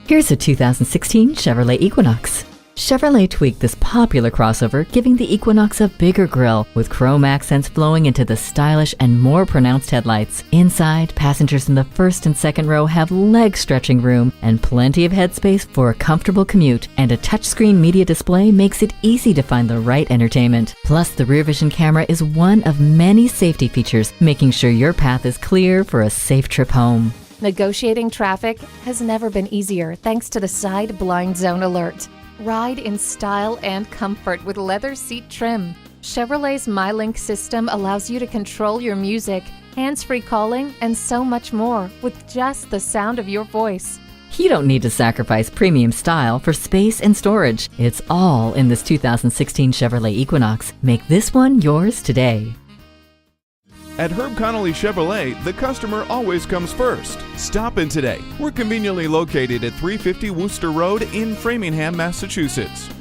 Here's a 2016 Chevrolet Equinox. Chevrolet tweaked this popular crossover, giving the Equinox a bigger grille with chrome accents flowing into the stylish and more pronounced headlights. Inside, passengers in the first and second row have leg-stretching room and plenty of headspace for a comfortable commute, and a touchscreen media display makes it easy to find the right entertainment. Plus, the rear vision camera is one of many safety features, making sure your path is clear for a safe trip home. Negotiating traffic has never been easier thanks to the side blind zone alert. Ride in style and comfort with leather seat trim. Chevrolet's MyLink system allows you to control your music, hands-free calling, and so much more with just the sound of your voice. You don't need to sacrifice premium style for space and storage. It's all in this 2016 Chevrolet Equinox. Make this one yours today. At Herb Connolly Chevrolet, the customer always comes first. Stop in today. We're conveniently located at 350 Worcester Road in Framingham, Massachusetts.